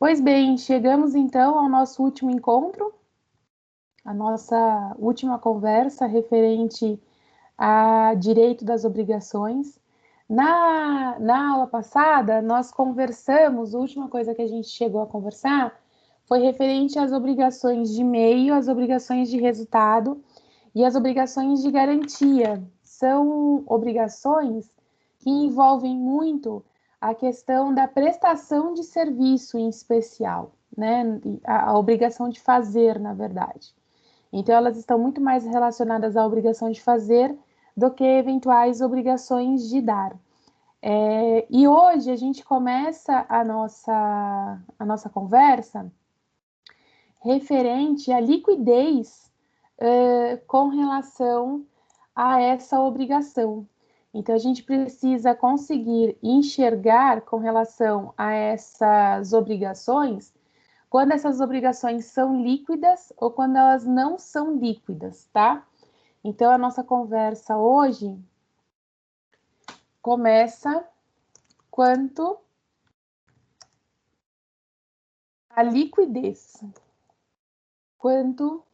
Pois bem, chegamos então ao nosso último encontro, a nossa última conversa referente a direito das obrigações. Na aula passada, nós conversamos, a última coisa que a gente chegou a conversar foi referente às obrigações de meio, às obrigações de resultado e as obrigações de garantia. São obrigações que envolvem muito a questão da prestação de serviço em especial, né? A obrigação de fazer, na verdade. Então, elas estão muito mais relacionadas à obrigação de fazer do que eventuais obrigações de dar. E hoje a gente começa a nossa conversa referente à liquidez com relação a essa obrigação. Então, a gente precisa conseguir enxergar com relação a essas obrigações, quando essas obrigações são líquidas ou quando elas não são líquidas, tá? Então, a nossa conversa hoje começa quanto à liquidez. Quanto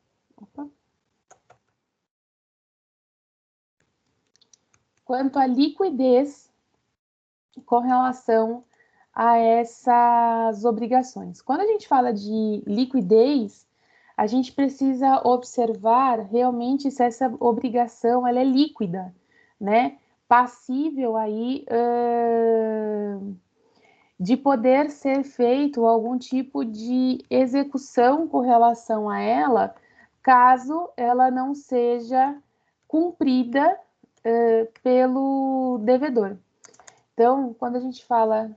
à liquidez com relação a essas obrigações. Quando a gente fala de liquidez, a gente precisa observar realmente se essa obrigação ela é líquida, né? Passível aí de poder ser feito algum tipo de execução com relação a ela, caso ela não seja cumprida pelo devedor. Então, quando a gente fala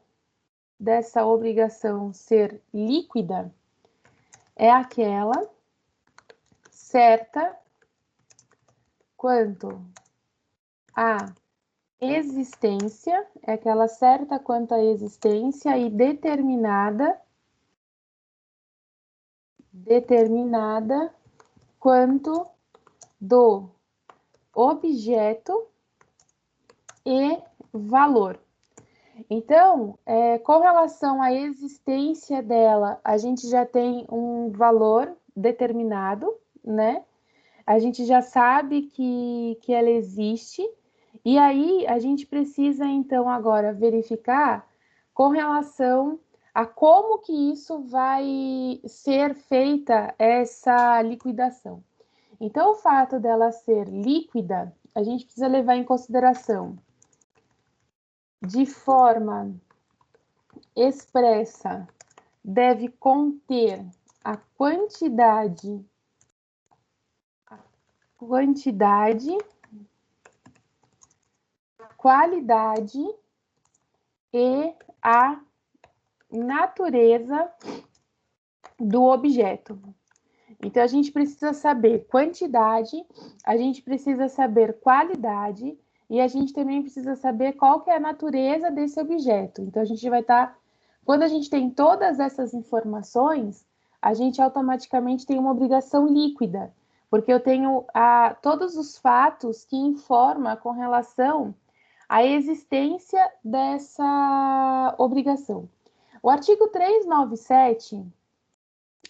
dessa obrigação ser líquida, é aquela certa quanto à existência, é aquela certa quanto à existência e determinada quanto do objeto e valor. Então, com relação à existência dela, a gente já tem um valor determinado, né? A gente já sabe que ela existe, e aí a gente precisa, então, agora verificar com relação a como que isso vai ser feita essa liquidação. Então, o fato dela ser líquida, a gente precisa levar em consideração de forma expressa, deve conter a quantidade, a qualidade e a natureza do objeto. Então, a gente precisa saber quantidade, a gente precisa saber qualidade e a gente também precisa saber qual que é a natureza desse objeto. Então, a gente vai estar... Quando a gente tem todas essas informações, a gente automaticamente tem uma obrigação líquida, porque eu tenho todos os fatos que informam com relação à existência dessa obrigação. O artigo 397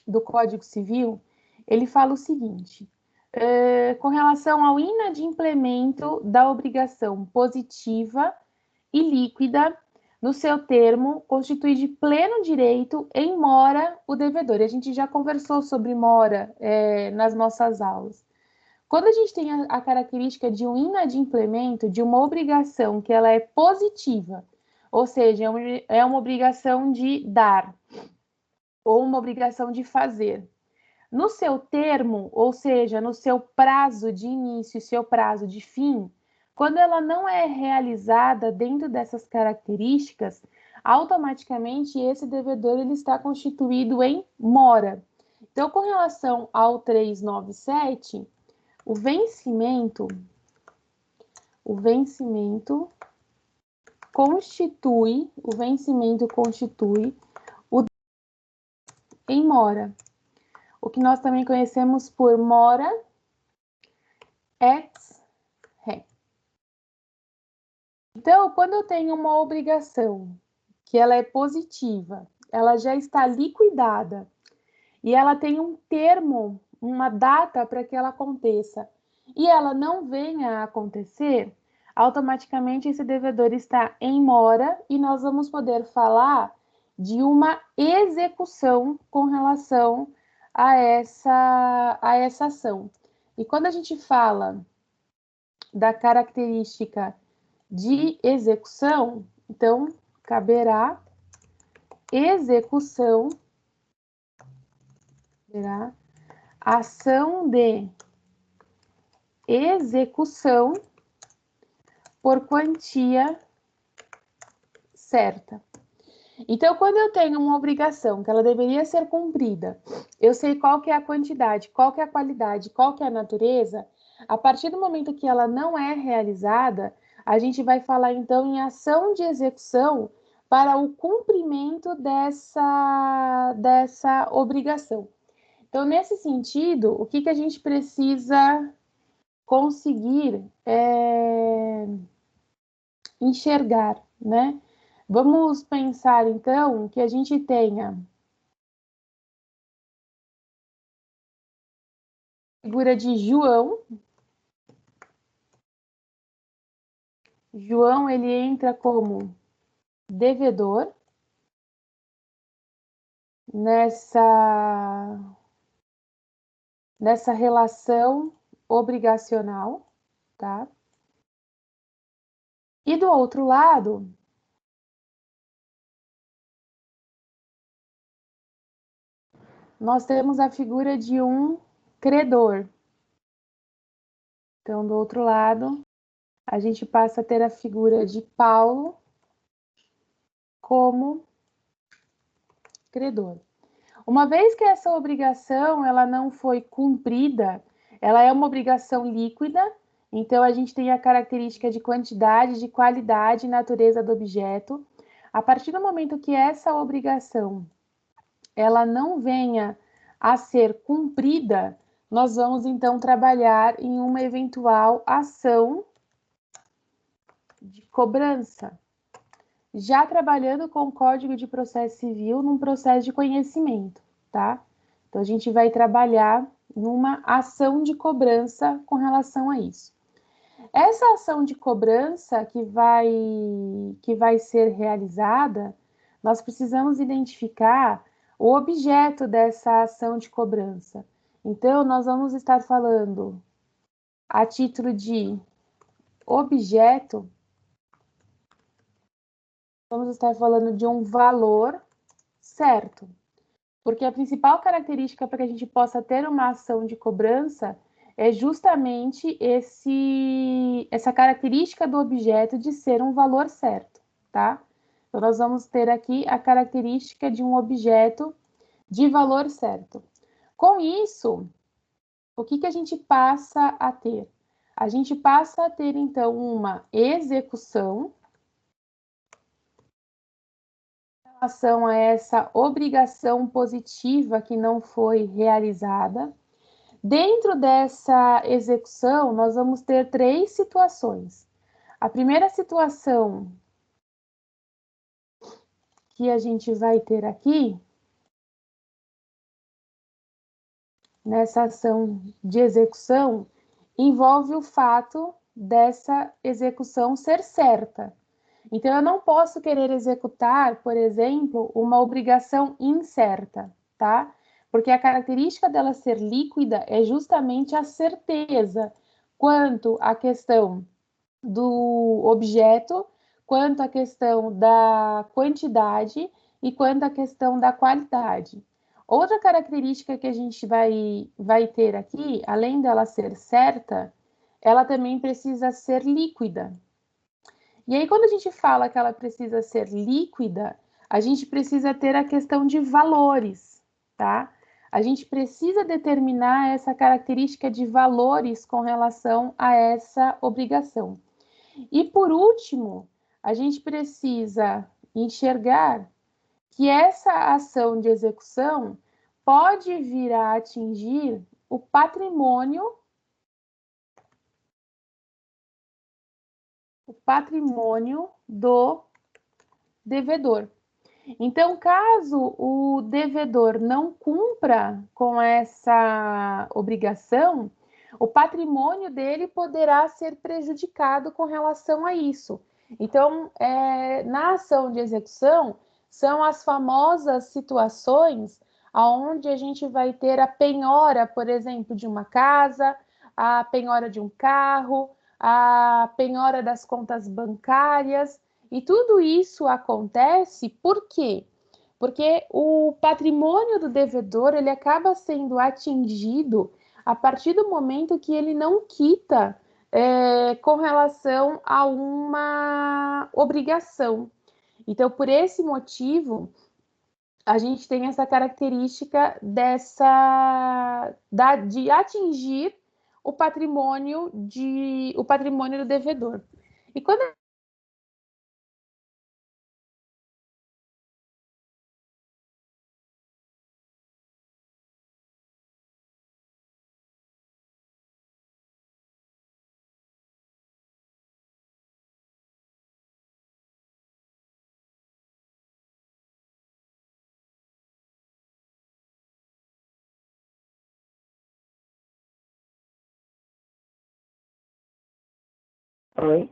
do Código Civil, ele fala o seguinte: com relação ao inadimplemento da obrigação positiva e líquida, no seu termo, constitui de pleno direito em mora o devedor. E a gente já conversou sobre mora nas nossas aulas. Quando a gente tem a característica de um inadimplemento, de uma obrigação que ela é positiva, ou seja, é uma obrigação de dar, ou uma obrigação de fazer. No seu termo, ou seja, no seu prazo de início e seu prazo de fim, quando ela não é realizada dentro dessas características, automaticamente esse devedor ele está constituído em mora. Então, com relação ao 397, o vencimento constitui o em mora, o que nós também conhecemos por mora ex re. Então, quando eu tenho uma obrigação que ela é positiva ela já está liquidada e ela tem um termo, uma data para que ela aconteça, e ela não venha a acontecer, automaticamente esse devedor está em mora e nós vamos poder falar de uma execução com relação a essa ação. E quando a gente fala da característica de execução, então caberá execução, caberá ação de execução por quantia certa. Então, quando eu tenho uma obrigação que ela deveria ser cumprida, eu sei qual que é a quantidade, qual que é a qualidade, qual que é a natureza, a partir do momento que ela não é realizada, a gente vai falar então em ação de execução para o cumprimento dessa obrigação. Então, nesse sentido, o que a gente precisa conseguir enxergar, né? Vamos pensar, então, que a gente tenha a figura de João. João, ele entra como devedor nessa relação obrigacional, tá? E do outro lado, nós temos a figura de um credor. Então, do outro lado, a gente passa a ter a figura de Paulo como credor. Uma vez que essa obrigação ela não foi cumprida, ela é uma obrigação líquida, então a gente tem a característica de quantidade, de qualidade e natureza do objeto. A partir do momento que essa obrigação ela não venha a ser cumprida, nós vamos então trabalhar em uma eventual ação de cobrança, já trabalhando com o Código de Processo Civil num processo de conhecimento, tá? Então, a gente vai trabalhar numa ação de cobrança com relação a isso. Essa ação de cobrança que vai ser realizada, nós precisamos identificar o objeto dessa ação de cobrança. Então, nós vamos estar falando a título de objeto, vamos estar falando de um valor certo. Porque a principal característica para que a gente possa ter uma ação de cobrança é justamente essa característica do objeto de ser um valor certo, tá? Então, nós vamos ter aqui a característica de um objeto de valor certo. Com isso, o que a gente passa a ter? A gente passa a ter, então, uma execução em relação a essa obrigação positiva que não foi realizada. Dentro dessa execução, nós vamos ter três situações. A primeira situação que a gente vai ter aqui, nessa ação de execução, envolve o fato dessa execução ser certa. Então, eu não posso querer executar, por exemplo, uma obrigação incerta, tá? Porque a característica dela ser líquida é justamente a certeza quanto à questão do objeto, quanto à questão da quantidade e quanto à questão da qualidade. Outra característica que a gente vai ter aqui, além dela ser certa, ela também precisa ser líquida. E aí, quando a gente fala que ela precisa ser líquida, a gente precisa ter a questão de valores, tá? A gente precisa determinar essa característica de valores com relação a essa obrigação. E por último, a gente precisa enxergar que essa ação de execução pode vir a atingir o patrimônio do devedor. Então, caso o devedor não cumpra com essa obrigação, o patrimônio dele poderá ser prejudicado com relação a isso. Então, na ação de execução, são as famosas situações onde a gente vai ter a penhora, por exemplo, de uma casa, a penhora de um carro, a penhora das contas bancárias, e tudo isso acontece por quê? Porque o patrimônio do devedor ele acaba sendo atingido a partir do momento que ele não quita com relação a uma obrigação. Então, por esse motivo, a gente tem essa característica de atingir o patrimônio do devedor. E quando Oi?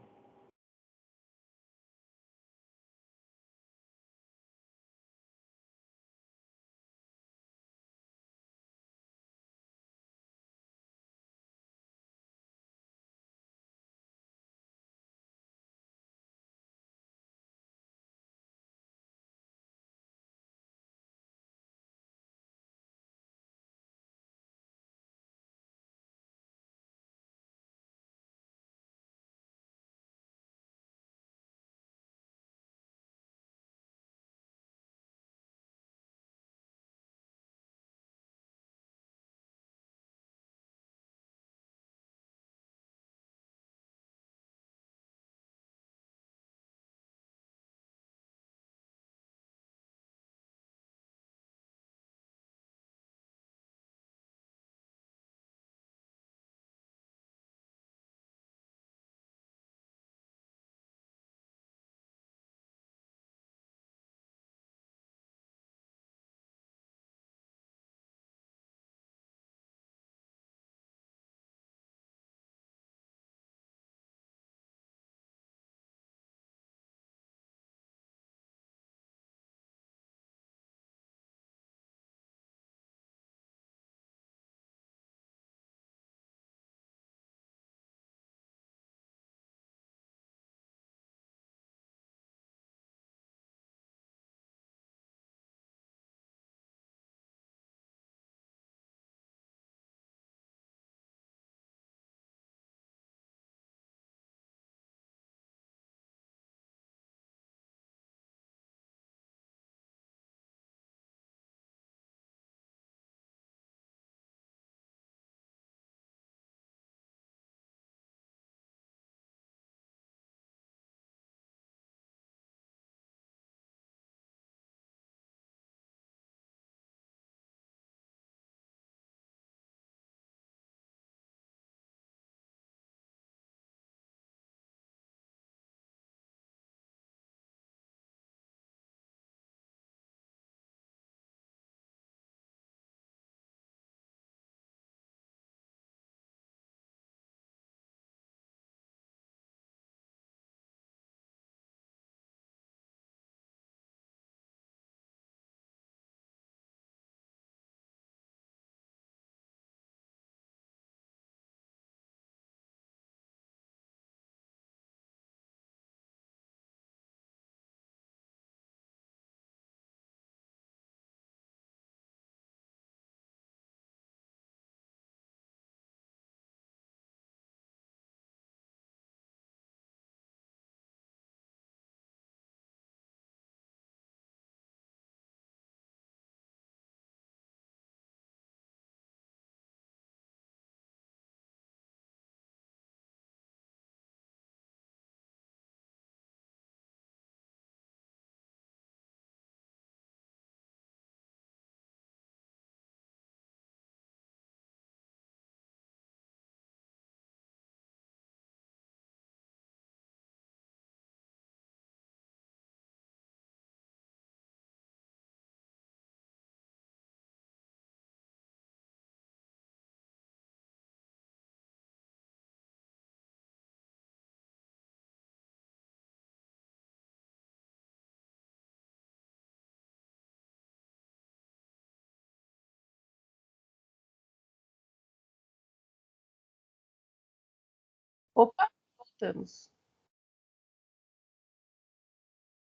Opa, voltamos.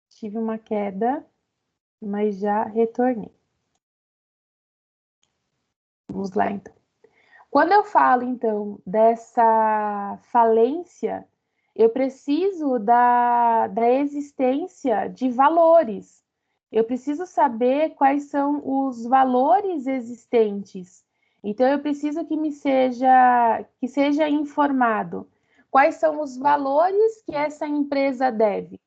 Tive uma queda, mas já retornei. Vamos lá, então. Quando eu falo, então, dessa falência, eu preciso da existência de valores. Eu preciso saber quais são os valores existentes. Então, eu preciso que seja informado quais são os valores que essa empresa deve.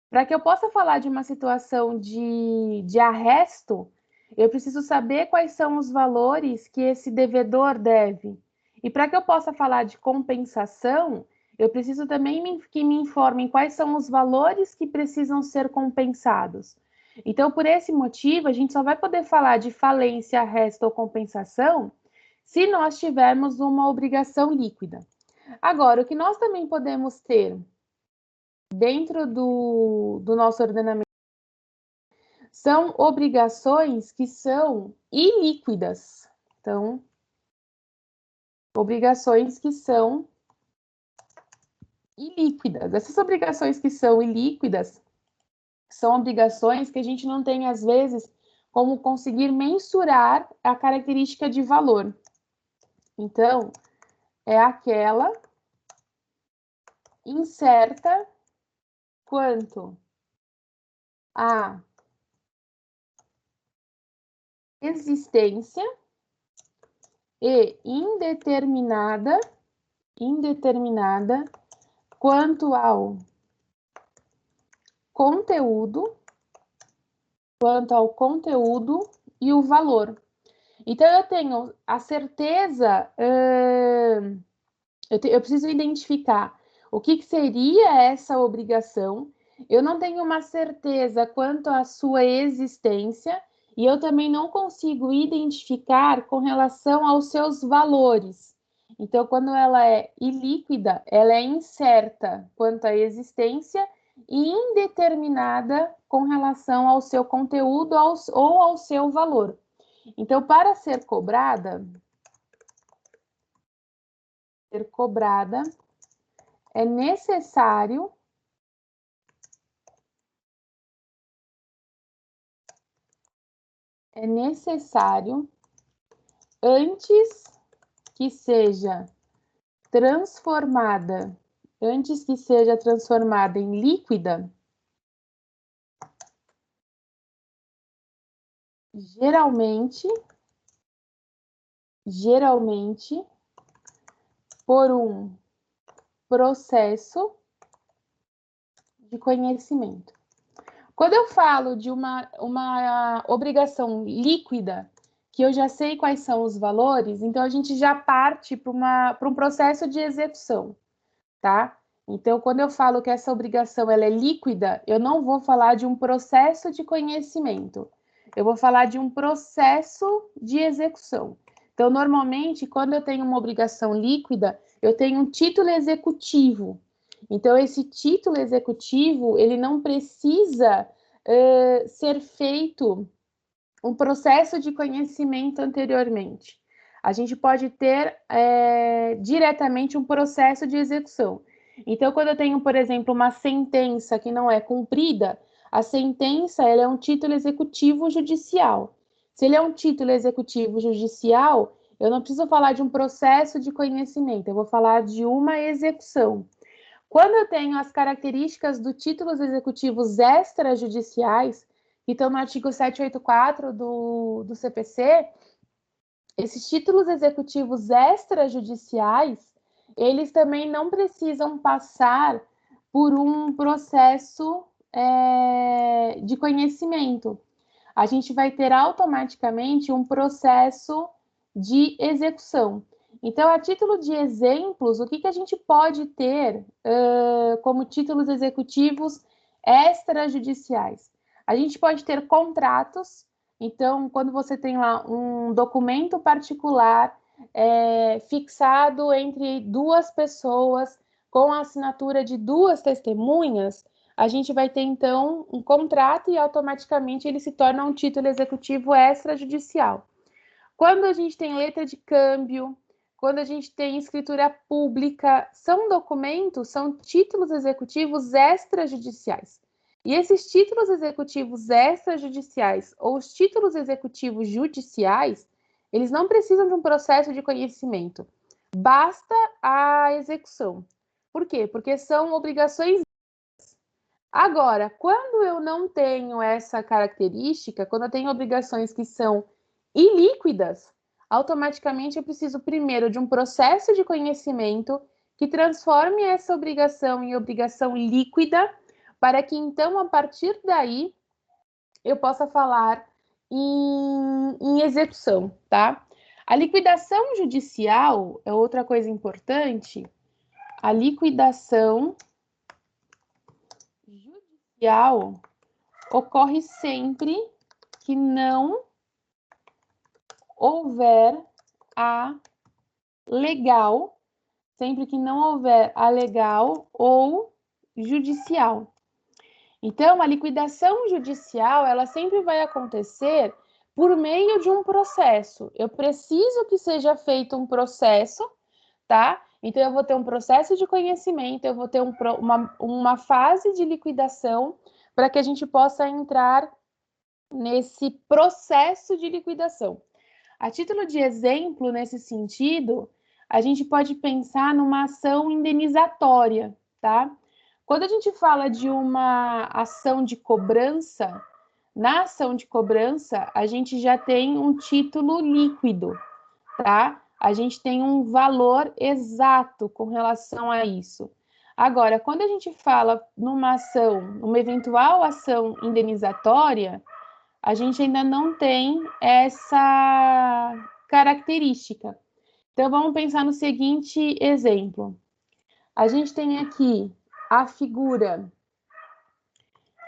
Para que eu possa falar de uma situação de arresto, eu preciso saber quais são os valores que esse devedor deve. E para que eu possa falar de compensação, eu preciso também que me informem quais são os valores que precisam ser compensados. Então, por esse motivo, a gente só vai poder falar de falência, arresto ou compensação se nós tivermos uma obrigação líquida. Agora, o que nós também podemos ter dentro do nosso ordenamento são obrigações que são ilíquidas. Então, obrigações que são ilíquidas. Essas obrigações que são ilíquidas são obrigações que a gente não tem, às vezes, como conseguir mensurar a característica de valor. Então, é aquela incerta quanto à existência e indeterminada quanto ao conteúdo e o valor. Então, eu tenho a certeza, eu preciso identificar o que seria essa obrigação, eu não tenho uma certeza quanto à sua existência, e eu também não consigo identificar com relação aos seus valores. Então, quando ela é ilíquida, ela é incerta quanto à existência e indeterminada com relação ao seu conteúdo ou ao seu valor. Então, para ser cobrada é necessário antes que seja transformada em líquida, geralmente por um processo de conhecimento. Quando eu falo de uma obrigação líquida, que eu já sei quais são os valores, então a gente já parte para um processo de execução, tá? Então, quando eu falo que essa obrigação ela é líquida, eu não vou falar de um processo de conhecimento, eu vou falar de um processo de execução. Então, normalmente, quando eu tenho uma obrigação líquida, eu tenho um título executivo. Então, esse título executivo, ele não precisa ser feito um processo de conhecimento anteriormente. A gente pode ter diretamente um processo de execução. Então, quando eu tenho, por exemplo, uma sentença que não é cumprida, a sentença ela é um título executivo judicial. Se ele é um título executivo judicial, eu não preciso falar de um processo de conhecimento, eu vou falar de uma execução. Quando eu tenho as características dos títulos executivos extrajudiciais, que estão no artigo 784 do CPC, esses títulos executivos extrajudiciais, eles também não precisam passar por um processo de conhecimento. A gente vai ter automaticamente um processo de execução. Então, a título de exemplos, o que a gente pode ter como títulos executivos extrajudiciais? A gente pode ter contratos. Então, quando você tem lá um documento particular fixado entre duas pessoas, com a assinatura de duas testemunhas, a gente vai ter, então, um contrato e automaticamente ele se torna um título executivo extrajudicial. Quando a gente tem letra de câmbio, quando a gente tem escritura pública, são documentos, são títulos executivos extrajudiciais. E esses títulos executivos extrajudiciais ou os títulos executivos judiciais, eles não precisam de um processo de conhecimento. Basta a execução. Por quê? Porque são obrigações. Agora, quando eu não tenho essa característica, quando eu tenho obrigações que são ilíquidas, automaticamente eu preciso primeiro de um processo de conhecimento que transforme essa obrigação em obrigação líquida, para que então, a partir daí, eu possa falar em execução, tá? A liquidação judicial é outra coisa importante. A liquidação judicial ocorre sempre que não houver a legal, sempre que não houver a legal ou judicial. Então, a liquidação judicial, ela sempre vai acontecer por meio de um processo. Eu preciso que seja feito um processo, tá? Então, eu vou ter um processo de conhecimento, eu vou ter uma fase de liquidação para que a gente possa entrar nesse processo de liquidação. A título de exemplo, nesse sentido, a gente pode pensar numa ação indenizatória, tá? Quando a gente fala de uma ação de cobrança, na ação de cobrança, a gente já tem um título líquido, tá? A gente tem um valor exato com relação a isso. Agora, quando a gente fala numa ação, numa eventual ação indenizatória, a gente ainda não tem essa característica. Então, vamos pensar no seguinte exemplo. A gente tem aqui a figura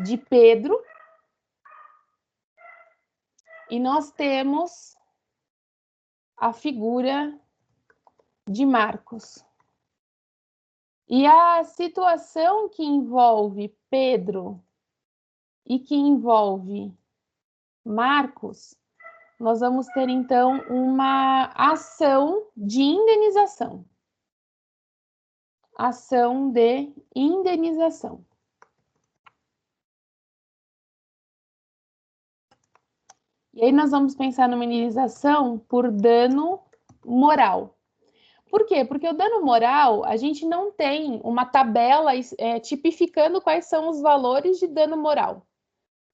de Pedro e nós temos a figura de Marcos. E a situação que envolve Pedro e que envolve Marcos, nós vamos ter, então, uma ação de indenização. Ação de indenização. E aí nós vamos pensar numa indenização por dano moral. Por quê? Porque o dano moral, a gente não tem uma tabela tipificando quais são os valores de dano moral.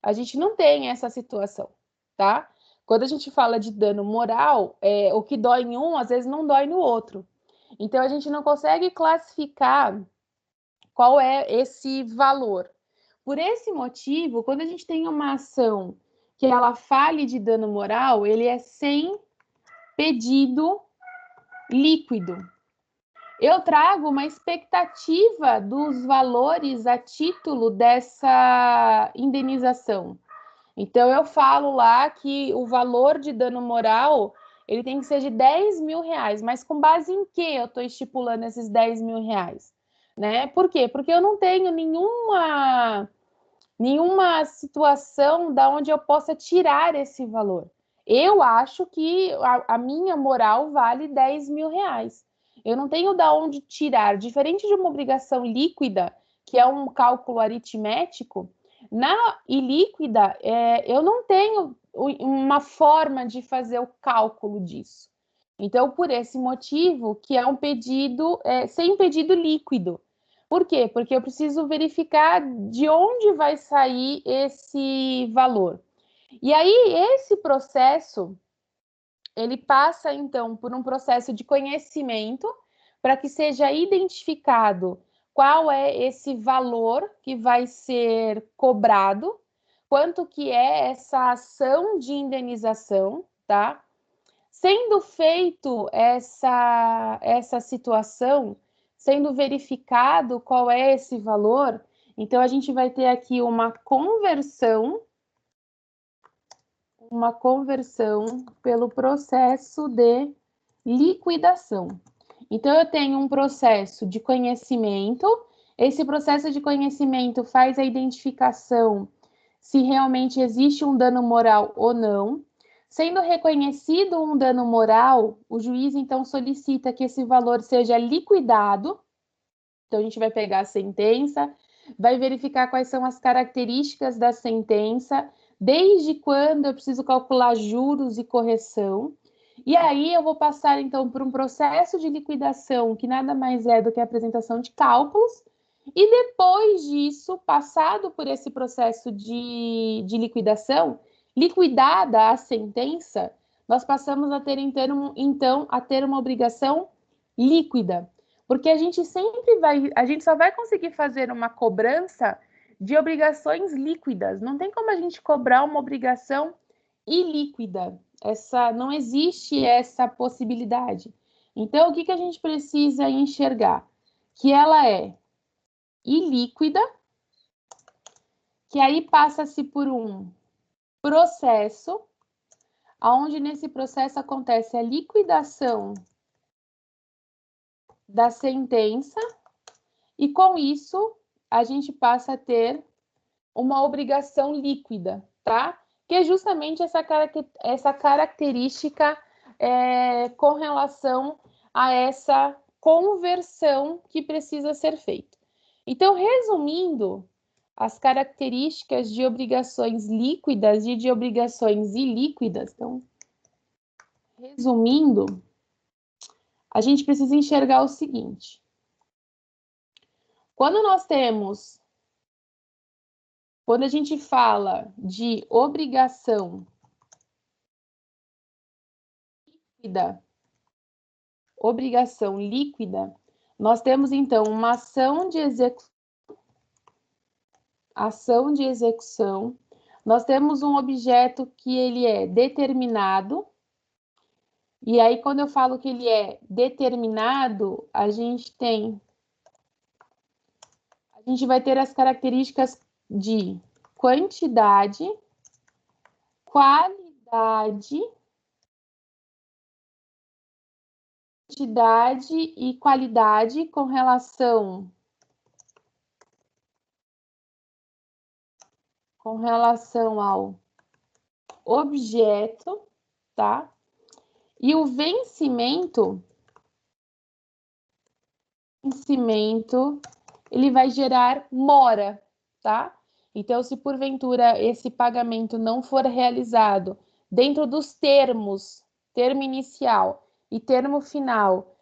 A gente não tem essa situação, tá? Quando a gente fala de dano moral, o que dói em um, às vezes não dói no outro. Então, a gente não consegue classificar qual é esse valor. Por esse motivo, quando a gente tem uma ação que ela fale de dano moral, ele é sem pedido líquido. Eu trago uma expectativa dos valores a título dessa indenização. Então, eu falo lá que o valor de dano moral, ele tem que ser de R$10.000, mas com base em que eu estou estipulando esses R$10.000? Né? Por quê? Porque eu não tenho nenhuma situação da onde eu possa tirar esse valor. Eu acho que a minha moral vale R$10.000. Eu não tenho da onde tirar, diferente de uma obrigação líquida, que é um cálculo aritmético, na ilíquida, eu não tenho uma forma de fazer o cálculo disso. Então, por esse motivo, que é um pedido, sem pedido líquido. Por quê? Porque eu preciso verificar de onde vai sair esse valor. E aí, esse processo, ele passa, então, por um processo de conhecimento, para que seja identificado qual é esse valor que vai ser cobrado, quanto que é essa ação de indenização, tá? Sendo feito essa situação, sendo verificado qual é esse valor, então a gente vai ter aqui uma conversão pelo processo de liquidação. Então, eu tenho um processo de conhecimento, esse processo de conhecimento faz a identificação se realmente existe um dano moral ou não. Sendo reconhecido um dano moral, o juiz, então, solicita que esse valor seja liquidado. Então, a gente vai pegar a sentença, vai verificar quais são as características da sentença, desde quando eu preciso calcular juros e correção. E aí, eu vou passar, então, por um processo de liquidação, que nada mais é do que a apresentação de cálculos. E depois disso, passado por esse processo de liquidação, liquidada a sentença, nós passamos a ter, então, a ter uma obrigação líquida. Porque a gente só vai conseguir fazer uma cobrança de obrigações líquidas. Não tem como a gente cobrar uma obrigação ilíquida. Não existe essa possibilidade. Então, o que a gente precisa enxergar? Que ela é ilíquida, que aí passa-se por um processo, onde nesse processo acontece a liquidação da sentença, e com isso a gente passa a ter uma obrigação líquida, tá? Que é justamente essa característica com relação a essa conversão que precisa ser feita. Então, resumindo, as características de obrigações líquidas e de obrigações ilíquidas. Então, resumindo, a gente precisa enxergar o seguinte. Quando a gente fala de obrigação líquida, nós temos, então, uma ação de execução, nós temos um objeto que ele é determinado, e aí quando eu falo que ele é determinado, a gente vai ter as características de quantidade, quantidade e qualidade com relação ao objeto, tá? E o vencimento, ele vai gerar mora, tá? Então, se porventura esse pagamento não for realizado dentro dos termos, termo inicial e termo final,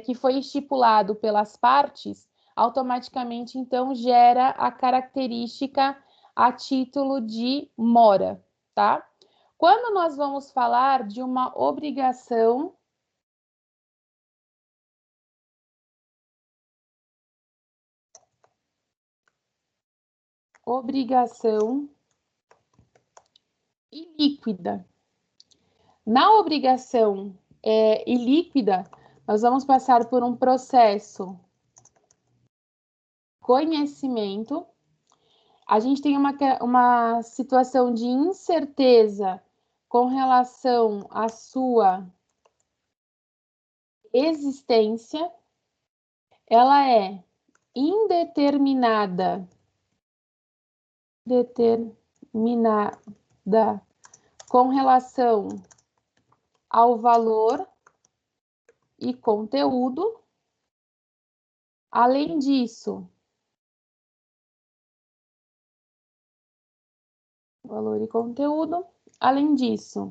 que foi estipulado pelas partes, automaticamente, então, gera a característica a título de mora, tá? Quando nós vamos falar de uma obrigação ilíquida. Na obrigação ilíquida, nós vamos passar por um processo de conhecimento. A gente tem uma situação de incerteza com relação à sua existência. Ela é indeterminada com relação ao valor e conteúdo. Além disso, valor e conteúdo. Além disso,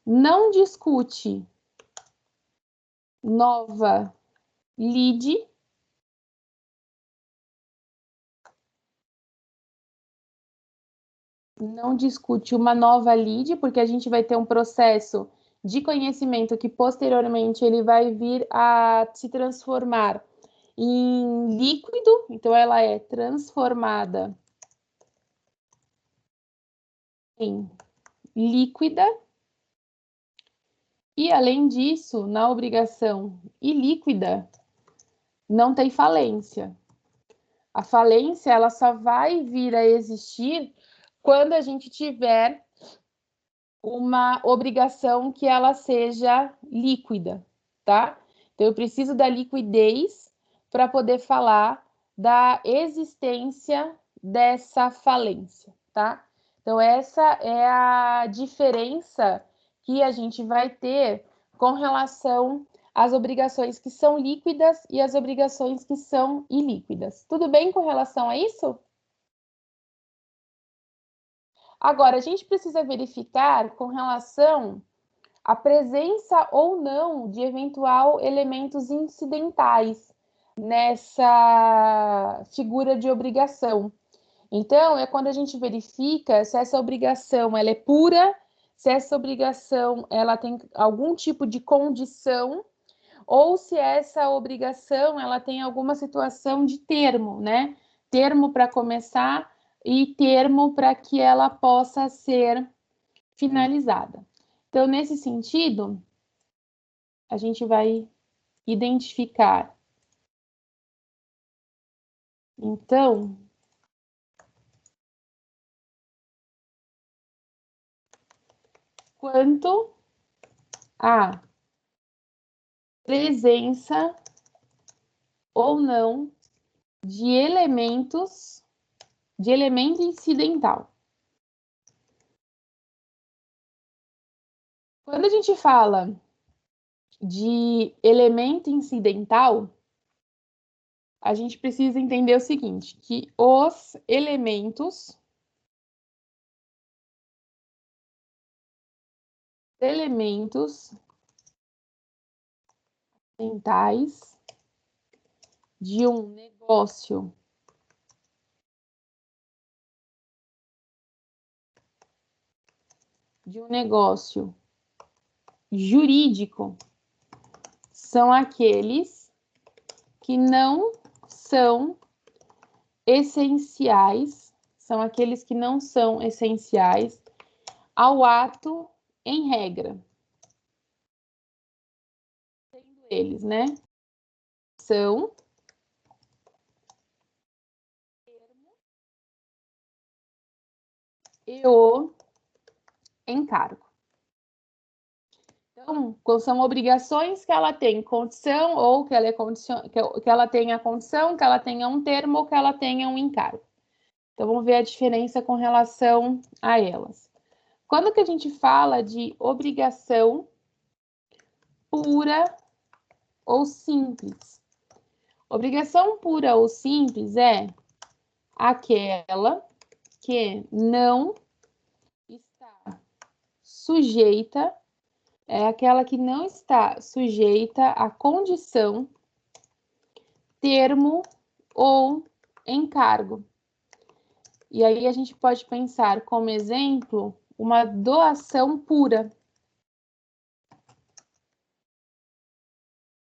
não discute nova lide. Não discute uma nova lide, porque a gente vai ter um processo de conhecimento que posteriormente ele vai vir a se transformar em líquido, então ela é transformada em líquida. E além disso, na obrigação ilíquida, não tem falência. A falência ela só vai vir a existir quando a gente tiver uma obrigação que ela seja líquida, tá? Então, eu preciso da liquidez para poder falar da existência dessa falência, tá? Então, essa é a diferença que a gente vai ter com relação às obrigações que são líquidas e as obrigações que são ilíquidas. Tudo bem com relação a isso? Agora, a gente precisa verificar com relação à presença ou não de eventual elementos incidentais nessa figura de obrigação. Então, é quando a gente verifica se essa obrigação ela é pura, se essa obrigação ela tem algum tipo de condição, ou se essa obrigação ela tem alguma situação de termo, né? Termo para começar e termo para que ela possa ser finalizada. Então, nesse sentido, a gente vai identificar. Então, quanto à presença ou não de elemento incidental. Quando a gente fala de elemento incidental, a gente precisa entender o seguinte, que os elementos incidentais de um negócio jurídico são aqueles que não são essenciais, ao ato em regra. Sendo eles, né? São e o encargo. Então, são obrigações que ela tem condição, ou que ela, que ela tenha condição, que ela tenha um termo, ou que ela tenha um encargo. Então, vamos ver a diferença com relação a elas. Quando que a gente fala de obrigação pura ou simples? Obrigação pura ou simples é aquela que não está sujeita, à condição, termo ou encargo. E aí a gente pode pensar como exemplo uma doação pura.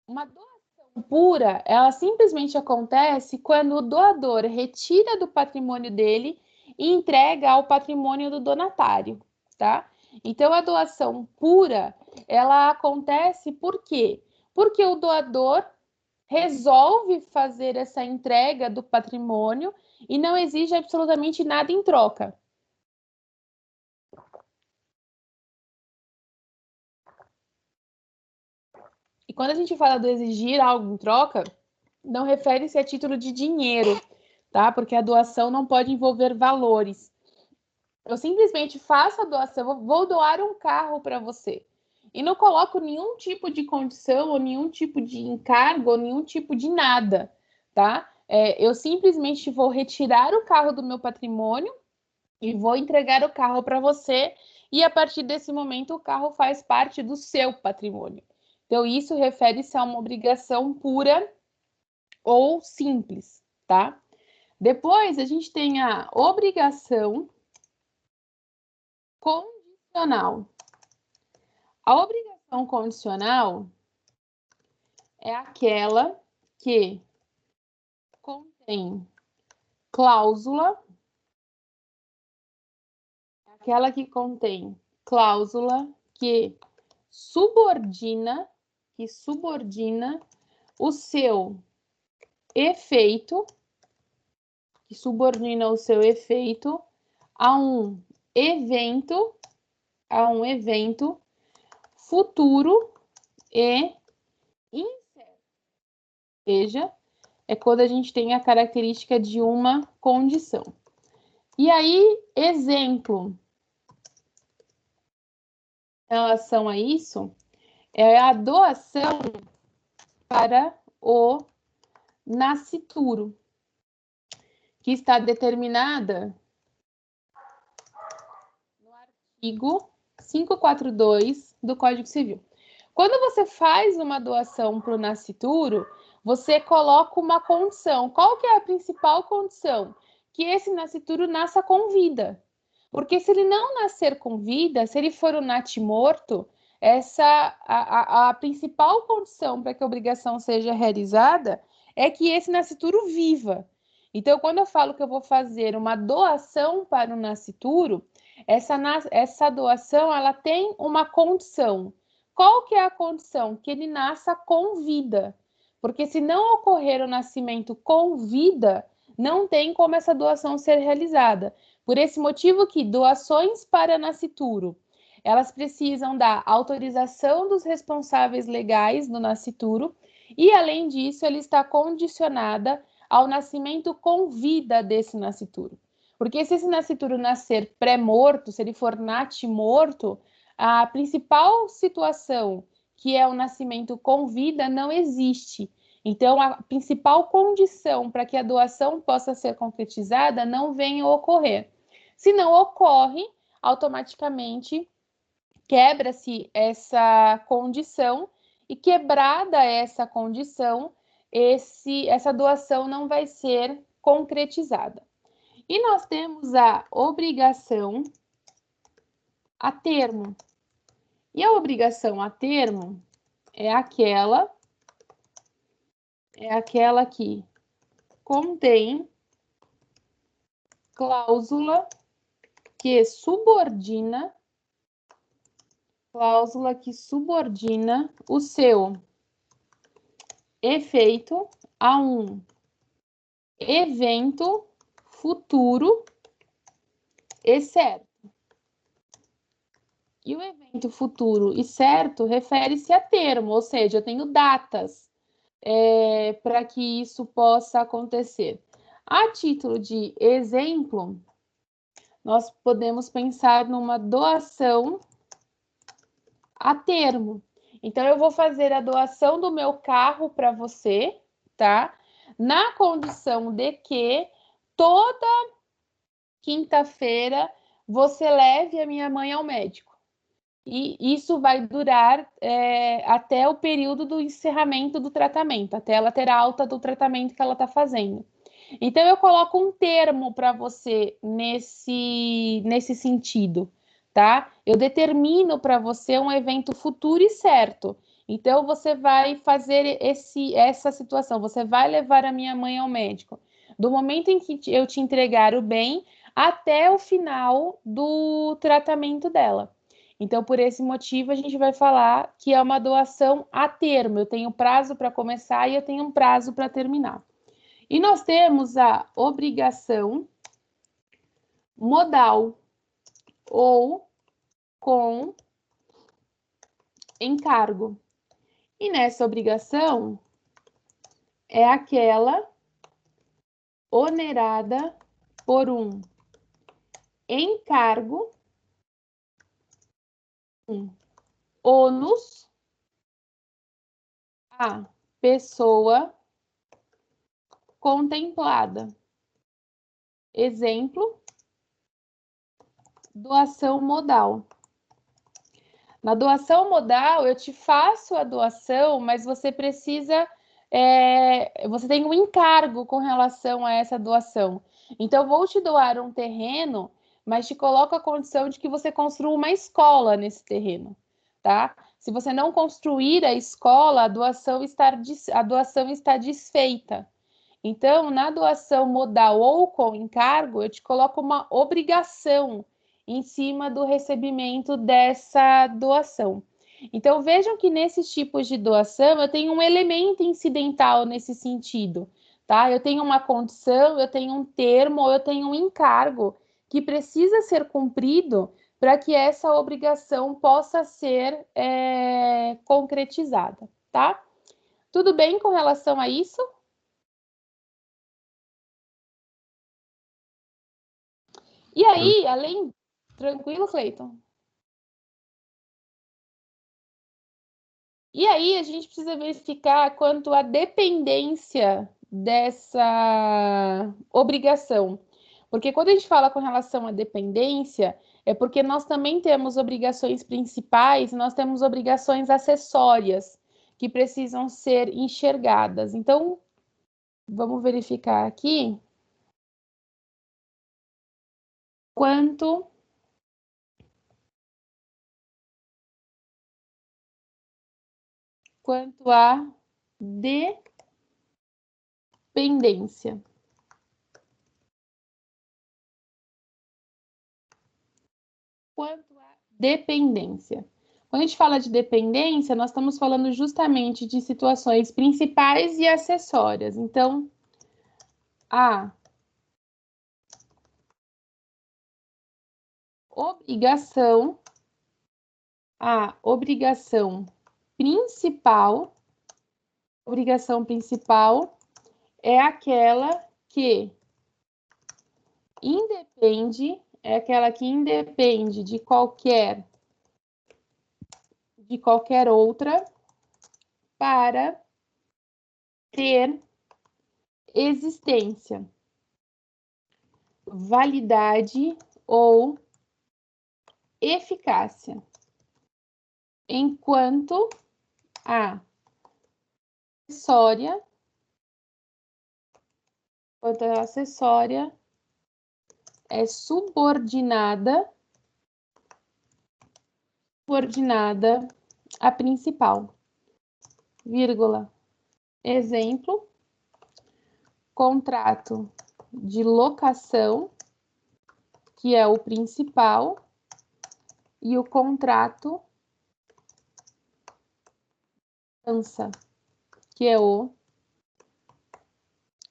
Uma doação pura, ela simplesmente acontece quando o doador retira do patrimônio dele e entrega ao patrimônio do donatário, tá? Então, a doação pura, ela acontece por quê? Porque o doador resolve fazer essa entrega do patrimônio e não exige absolutamente nada em troca. E quando a gente fala do exigir algo em troca, não refere-se a título de dinheiro, tá? Porque a doação não pode envolver valores. Eu simplesmente faço a doação, vou doar um carro para você. E não coloco nenhum tipo de condição, ou nenhum tipo de encargo, ou nenhum tipo de nada, tá? Eu simplesmente vou retirar o carro do meu patrimônio e vou entregar o carro para você, e a partir desse momento o carro faz parte do seu patrimônio. Então, isso refere-se a uma obrigação pura ou simples, tá? Depois, a gente tem a obrigação condicional. A obrigação condicional é aquela que contém cláusula, que subordina o seu efeito, a um evento futuro e incerto. Ou seja, é quando a gente tem a característica de uma condição. E aí, exemplo relação a isso é a doação para o nascituro, que está determinada no artigo 542 do Código Civil. Quando você faz uma doação para o nascituro, você coloca uma condição. Qual que é a principal condição? Que esse nascituro nasça com vida. Porque se ele não nascer com vida, se ele for um natimorto, a principal condição para que a obrigação seja realizada é que esse nascituro viva. Então, quando eu falo que eu vou fazer uma doação para o nascituro, essa doação ela tem uma condição. Qual que é a condição? Que ele nasça com vida. Porque se não ocorrer o nascimento com vida, não tem como essa doação ser realizada. Por esse motivo que doações para nascituro, elas precisam da autorização dos responsáveis legais do nascituro e, além disso, ela está condicionada ao nascimento com vida desse nascituro. Porque se esse nascituro nascer pré-morto, se ele for natimorto, a principal situação, que é o nascimento com vida, não existe. Então, a principal condição para que a doação possa ser concretizada não vem a ocorrer. Se não ocorre, automaticamente quebra-se essa condição e, quebrada essa condição, essa doação não vai ser concretizada. E nós temos a obrigação a termo. E a obrigação a termo é aquela que contém cláusula que subordina o seu efeito a um evento futuro e certo. E o evento futuro e certo refere-se a termo, ou seja, eu tenho datas para que isso possa acontecer. A título de exemplo, nós podemos pensar numa doação a termo. Então, eu vou fazer a doação do meu carro para você, tá? Na condição de que toda quinta-feira você leve a minha mãe ao médico. E isso vai durar até o período do encerramento do tratamento, até ela ter alta do tratamento que ela está fazendo. Então, eu coloco um termo para você nesse sentido, tá? Eu determino para você um evento futuro e certo. Então, você vai fazer essa situação, você vai levar a minha mãe ao médico. Do momento em que eu te entregar o bem até o final do tratamento dela. Então, por esse motivo, a gente vai falar que é uma doação a termo. Eu tenho prazo para começar e eu tenho um prazo para terminar. E nós temos a obrigação modal ou com encargo. E nessa obrigação é aquela onerada por um encargo, um ônus à pessoa contemplada. Exemplo, doação modal. Na doação modal, eu te faço a doação, mas você precisa, você tem um encargo com relação a essa doação. Então, eu vou te doar um terreno, mas te coloco a condição de que você construa uma escola nesse terreno, tá? Se você não construir a escola, a doação está desfeita. Então, na doação modal ou com encargo, eu te coloco uma obrigação em cima do recebimento dessa doação. Então, vejam que nesses tipos de doação, eu tenho um elemento incidental nesse sentido, tá? Eu tenho uma condição, eu tenho um termo, ou eu tenho um encargo que precisa ser cumprido para que essa obrigação possa ser concretizada, tá? Tudo bem com relação a isso? E aí, além... Tranquilo, Cleiton? E aí a gente precisa verificar quanto à dependência dessa obrigação. Porque quando a gente fala com relação à dependência, é porque nós também temos obrigações principais, nós temos obrigações acessórias que precisam ser enxergadas. Então, vamos verificar aqui quanto à dependência. Quanto à dependência. Quando a gente fala de dependência, nós estamos falando justamente de situações principais e acessórias. Então, a obrigação principal é aquela que independe, de qualquer outra para ter existência, validade ou eficácia, enquanto a acessória é subordinada à principal. Vírgula. Exemplo, contrato de locação, que é o principal, e o contrato dança, que é o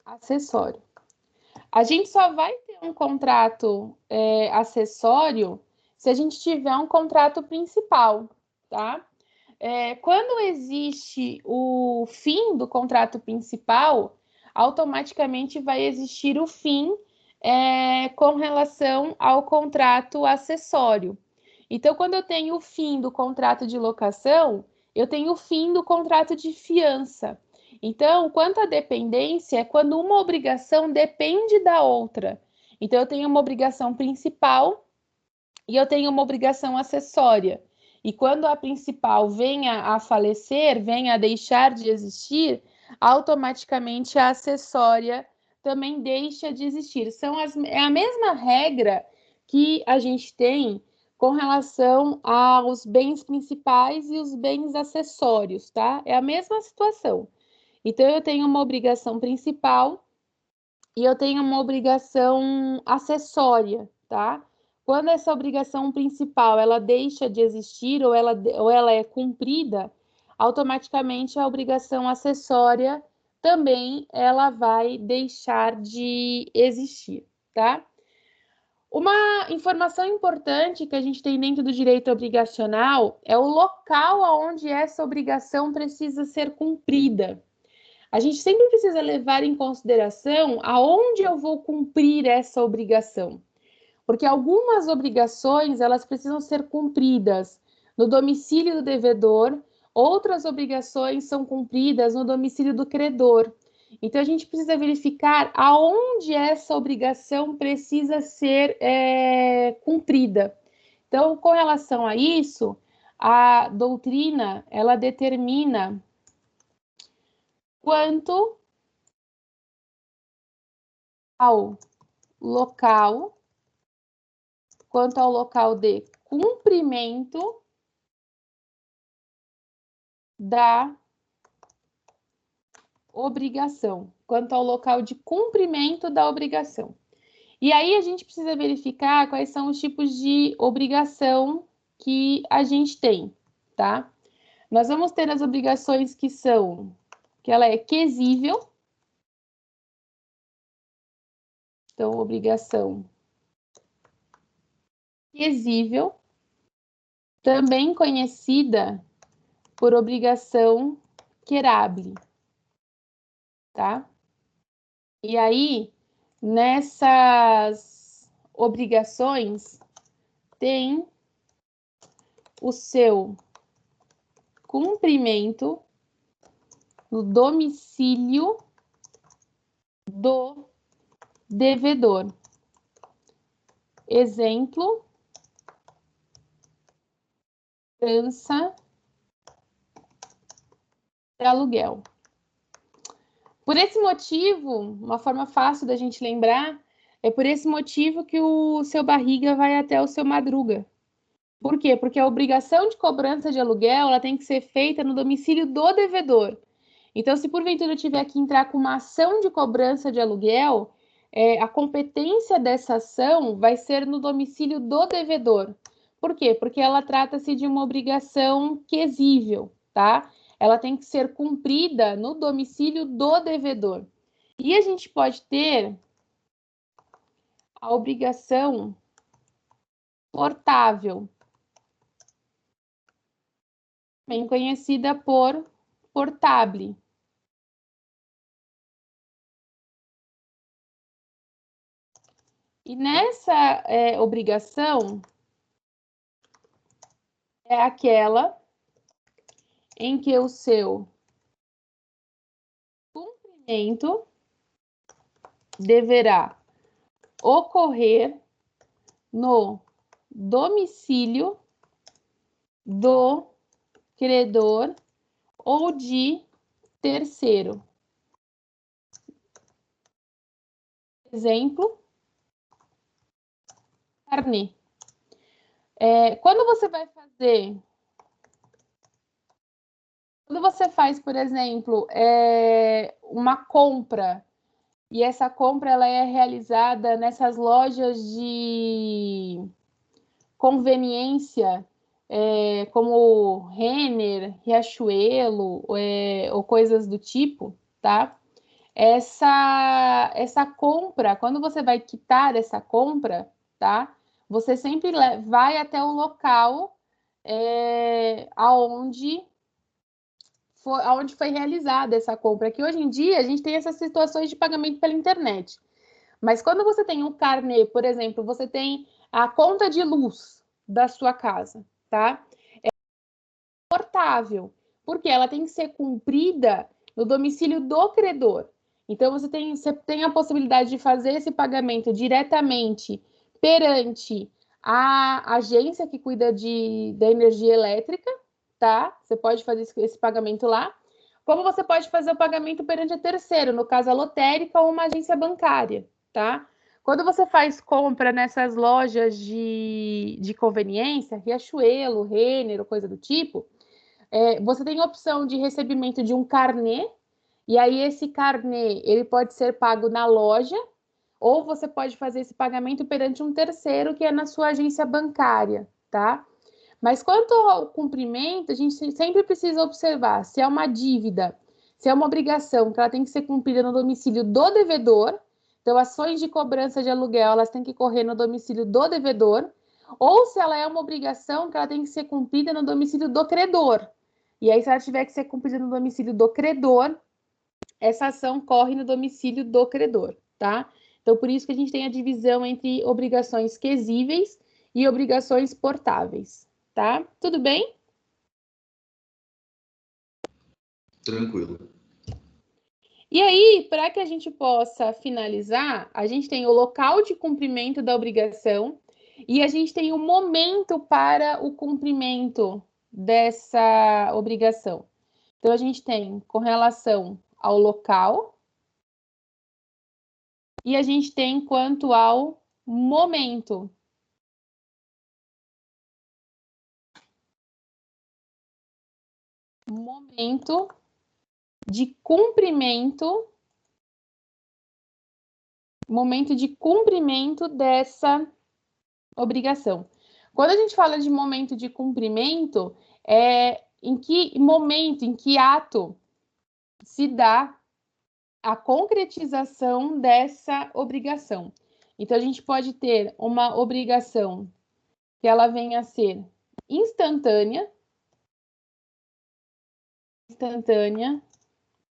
acessório. A gente só vai ter um contrato acessório se a gente tiver um contrato principal, tá? Quando existe o fim do contrato principal, automaticamente vai existir o fim com relação ao contrato acessório. Então, quando eu tenho o fim do contrato de locação, eu tenho o fim do contrato de fiança. Então, quanto à dependência, é quando uma obrigação depende da outra. Então, eu tenho uma obrigação principal e eu tenho uma obrigação acessória. E quando a principal venha a falecer, venha a deixar de existir, automaticamente a acessória também deixa de existir. É a mesma regra que a gente tem com relação aos bens principais e os bens acessórios, tá? É a mesma situação. Então, eu tenho uma obrigação principal e eu tenho uma obrigação acessória, tá? Quando essa obrigação principal ela deixa de existir ou ela é cumprida, automaticamente a obrigação acessória também ela vai deixar de existir, tá? Uma informação importante que a gente tem dentro do direito obrigacional é o local onde essa obrigação precisa ser cumprida. A gente sempre precisa levar em consideração aonde eu vou cumprir essa obrigação. Porque algumas obrigações, elas precisam ser cumpridas no domicílio do devedor, outras obrigações são cumpridas no domicílio do credor. Então, a gente precisa verificar aonde essa obrigação precisa ser cumprida. Então, com relação a isso, a doutrina, ela determina quanto ao local de cumprimento da obrigação, quanto ao local de cumprimento da obrigação. E aí a gente precisa verificar quais são os tipos de obrigação que a gente tem, tá? Nós vamos ter as obrigações que ela é quesível. Então, obrigação quesível, também conhecida por obrigação querável, tá? E aí, nessas obrigações, tem o seu cumprimento no domicílio do devedor. Exemplo, cobrança de aluguel. Por esse motivo, uma forma fácil da gente lembrar, é por esse motivo que o seu Barriga vai até o seu Madruga. Por quê? Porque a obrigação de cobrança de aluguel ela tem que ser feita no domicílio do devedor. Então, se porventura eu tiver que entrar com uma ação de cobrança de aluguel, a competência dessa ação vai ser no domicílio do devedor. Por quê? Porque ela trata-se de uma obrigação quesível, tá? Ela tem que ser cumprida no domicílio do devedor. E a gente pode ter a obrigação portável, bem conhecida por portable. E nessa obrigação é aquela em que o seu cumprimento deverá ocorrer no domicílio do credor ou de terceiro. Exemplo, carnê. Quando você faz, por exemplo, uma compra, e essa compra ela é realizada nessas lojas de conveniência, como Renner, Riachuelo, ou coisas do tipo, tá? Essa compra, quando você vai quitar essa compra, tá? Você sempre vai até o local aonde foi realizada essa compra. Que hoje em dia a gente tem essas situações de pagamento pela internet. Mas quando você tem um carnê, por exemplo, você tem a conta de luz da sua casa, tá? É portável, porque ela tem que ser cumprida no domicílio do credor. Então, você tem a possibilidade de fazer esse pagamento diretamente perante a agência que cuida da energia elétrica, tá? Você pode fazer esse pagamento lá. Como você pode fazer o pagamento perante a terceiro, no caso a lotérica ou uma agência bancária, tá? Quando você faz compra nessas lojas de conveniência, Riachuelo, Renner, ou coisa do tipo, você tem a opção de recebimento de um carnê, e aí esse carnê ele pode ser pago na loja, ou você pode fazer esse pagamento perante um terceiro, que é na sua agência bancária, tá? Mas quanto ao cumprimento, a gente sempre precisa observar se é uma dívida, se é uma obrigação que ela tem que ser cumprida no domicílio do devedor. Então, ações de cobrança de aluguel, elas têm que correr no domicílio do devedor, ou se ela é uma obrigação que ela tem que ser cumprida no domicílio do credor. E aí, se ela tiver que ser cumprida no domicílio do credor, essa ação corre no domicílio do credor, tá? Então, por isso que a gente tem a divisão entre obrigações quesíveis e obrigações portáveis, tá? Tudo bem? Tranquilo. E aí, para que a gente possa finalizar, a gente tem o local de cumprimento da obrigação e a gente tem o momento para o cumprimento dessa obrigação. Então, a gente tem com relação ao local e a gente tem quanto ao momento. Momento de cumprimento dessa obrigação. Quando a gente fala de momento de cumprimento, em que momento, em que ato se dá a concretização dessa obrigação. Então, a gente pode ter uma obrigação que ela venha a ser instantânea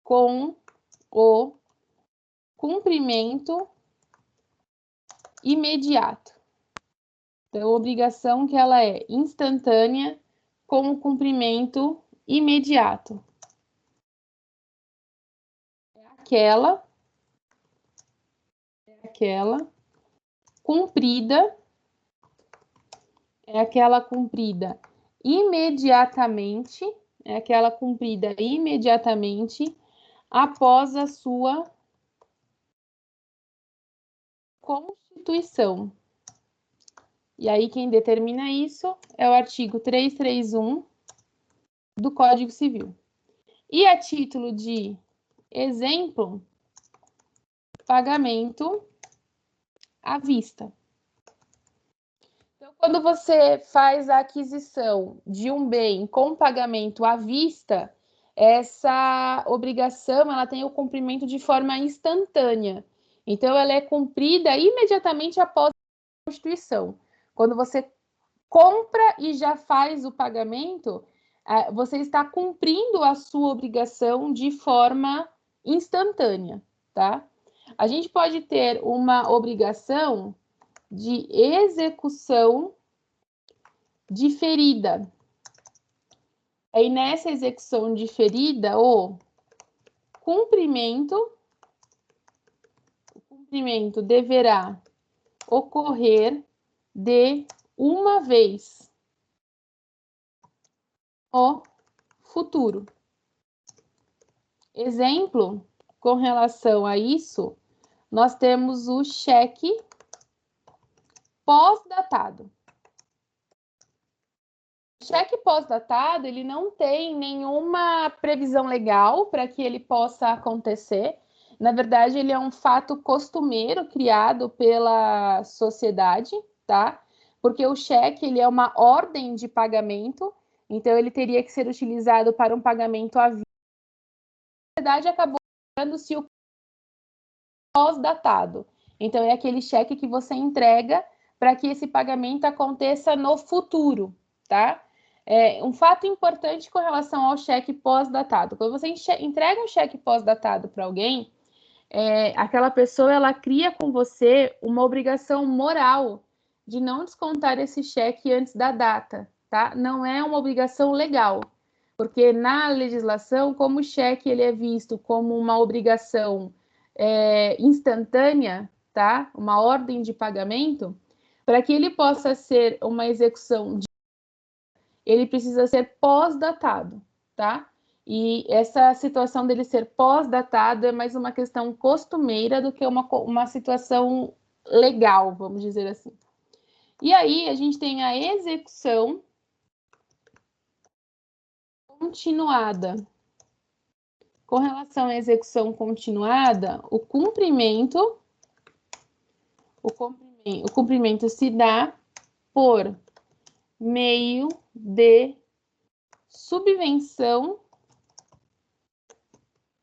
com o cumprimento imediato. Então, obrigação que ela é instantânea com o cumprimento imediato. É aquela cumprida, imediatamente, após a sua constituição. E aí quem determina isso é o artigo 331 do Código Civil. E a título de exemplo, pagamento à vista. Então, quando você faz a aquisição de um bem com pagamento à vista, essa obrigação ela tem o cumprimento de forma instantânea. Então, ela é cumprida imediatamente após a constituição. Quando você compra e já faz o pagamento, você está cumprindo a sua obrigação de forma instantânea, tá? A gente pode ter uma obrigação de execução diferida. Aí, nessa execução diferida, o cumprimento deverá ocorrer de uma vez no futuro. Exemplo, com relação a isso, nós temos o cheque pós-datado. O cheque pós-datado, ele não tem nenhuma previsão legal para que ele possa acontecer. Na verdade, ele é um fato costumeiro criado pela sociedade, tá? Porque o cheque, ele é uma ordem de pagamento, então ele teria que ser utilizado para um pagamento à vista. A sociedade acabou dando-se o pós-datado. Então, é aquele cheque que você entrega para que esse pagamento aconteça no futuro, tá? Um fato importante com relação ao cheque pós-datado. Quando você entrega um cheque pós-datado para alguém, aquela pessoa, ela cria com você uma obrigação moral de não descontar esse cheque antes da data, tá? Não é uma obrigação legal, porque na legislação, como o cheque ele é visto como uma obrigação instantânea, tá? Uma ordem de pagamento, para que ele possa ser uma execução, ele precisa ser pós-datado, tá? E essa situação dele ser pós-datado é mais uma questão costumeira do que uma situação legal, vamos dizer assim. E aí, a gente tem a execução continuada. Com relação à execução continuada, o cumprimento se dá por meio de subvenção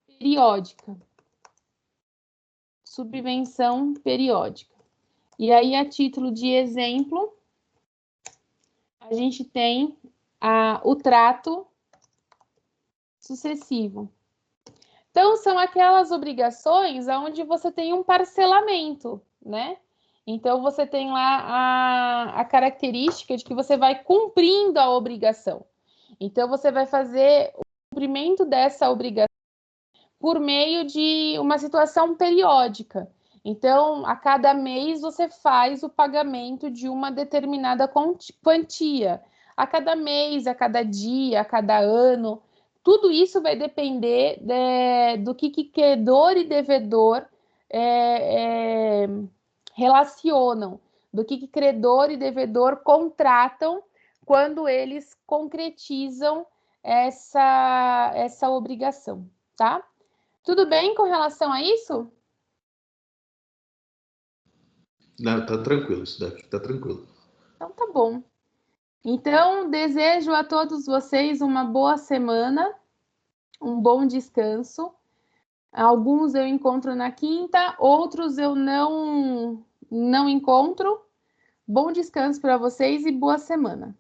periódica. Subvenção periódica. E aí, a título de exemplo, a gente tem o trato sucessivo. Então, são aquelas obrigações onde você tem um parcelamento, né? Então, você tem lá a característica de que você vai cumprindo a obrigação. Então, você vai fazer o cumprimento dessa obrigação por meio de uma situação periódica. Então, a cada mês você faz o pagamento de uma determinada quantia. A cada mês, a cada dia, a cada ano. Tudo isso vai depender do que credor e devedor relacionam, do que credor e devedor contratam quando eles concretizam essa obrigação, tá? Tudo bem com relação a isso? Não, tá tranquilo, isso daqui tá tranquilo. Então tá bom. Então, desejo a todos vocês uma boa semana, um bom descanso. Alguns eu encontro na quinta, outros eu não encontro. Bom descanso para vocês e boa semana.